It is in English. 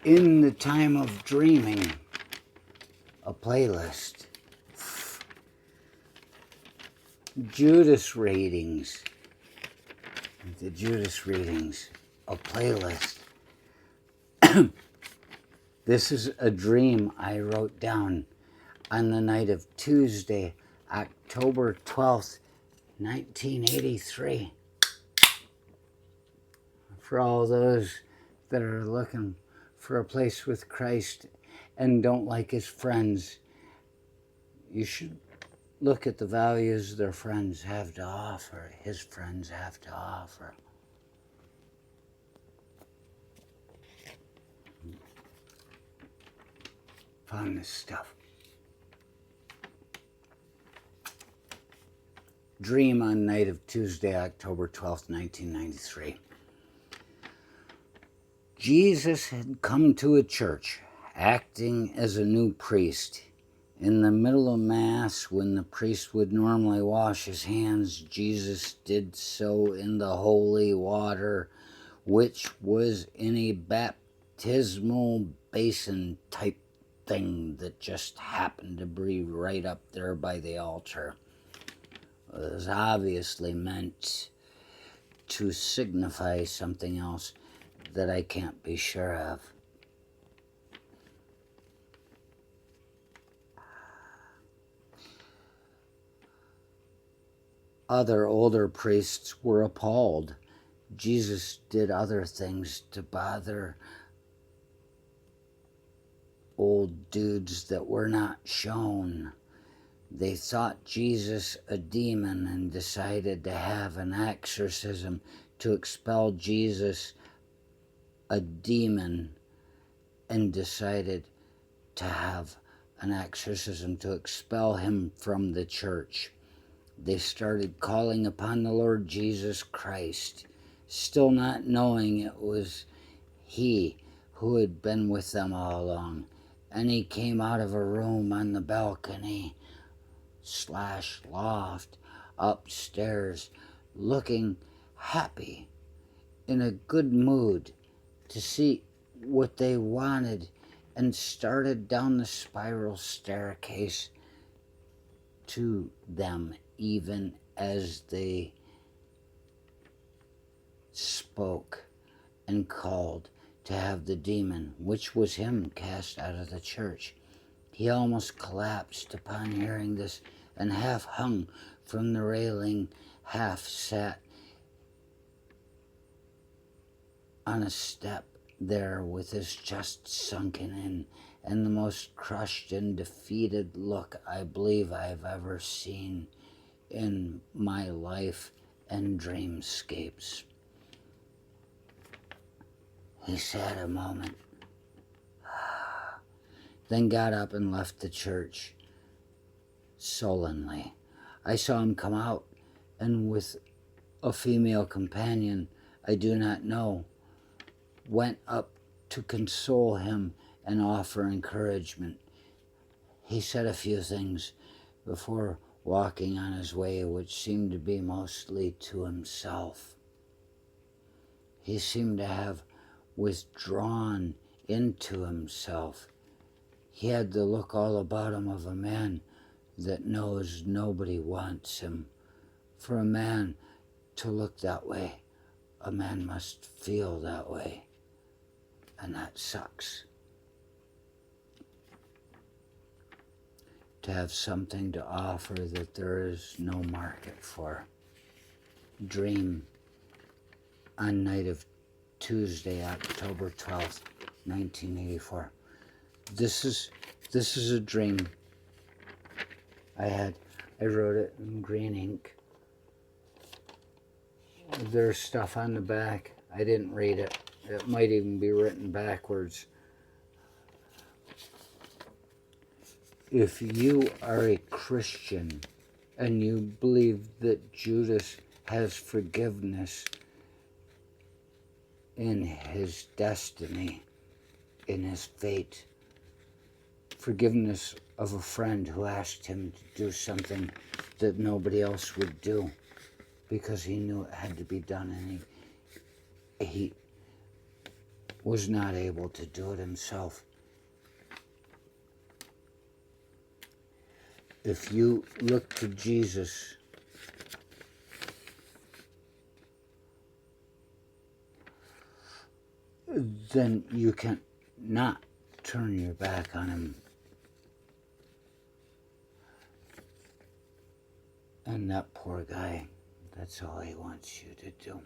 In the time of dreaming, a playlist. Judas readings. The Judas readings, a playlist. This is a dream I wrote down on the night of Tuesday, October 12th, 1983. For all those that are looking for a place with Christ and don't like his friends, you should look at the values their friends have to offer, his friends have to offer. Found this stuff. Dream on night of Tuesday, October 12th, 1993. Jesus had come to a church, acting as a new priest. In the middle of Mass, when the priest would normally wash his hands, Jesus did so in the holy water, which was in a baptismal basin type thing that just happened to be right up there by the altar. It was obviously meant to signify something else that I can't be sure of. Other older priests were appalled. Jesus did other things to bother old dudes that were not shown. They thought Jesus a demon and decided to have an exorcism to expel Jesus a demon, and decided to have an exorcism to expel him from the church. They started calling upon the Lord Jesus Christ, still not knowing it was he who had been with them all along. And he came out of a room on the balcony / loft upstairs, looking happy, in a good mood to see what they wanted, and started down the spiral staircase to them, even as they spoke and called to have the demon, which was him, cast out of the church. He almost collapsed upon hearing this, and half hung from the railing, half sat on a step there with his chest sunken in, and the most crushed and defeated look I believe I've ever seen in my life and dreamscapes. He sat a moment, then got up and left the church sullenly. I saw him come out, and with a female companion I do not know, went up to console him and offer encouragement. He said a few things before walking on his way, which seemed to be mostly to himself. He seemed to have withdrawn into himself. He had the look all about him of a man that knows nobody wants him. For a man to look that way, a man must feel that way. And that sucks. To have something to offer that there is no market for. Dream on night of Tuesday, October 12th, 1984. This is a dream I had. I wrote it in green ink. There's stuff on the back. I didn't read it. It might even be written backwards. If you are a Christian and you believe that Judas has forgiveness in his destiny, in his fate, forgiveness of a friend who asked him to do something that nobody else would do because he knew it had to be done, and he was not able to do it himself. If you look to Jesus, then you can not turn your back on him. And that poor guy, that's all he wants you to do.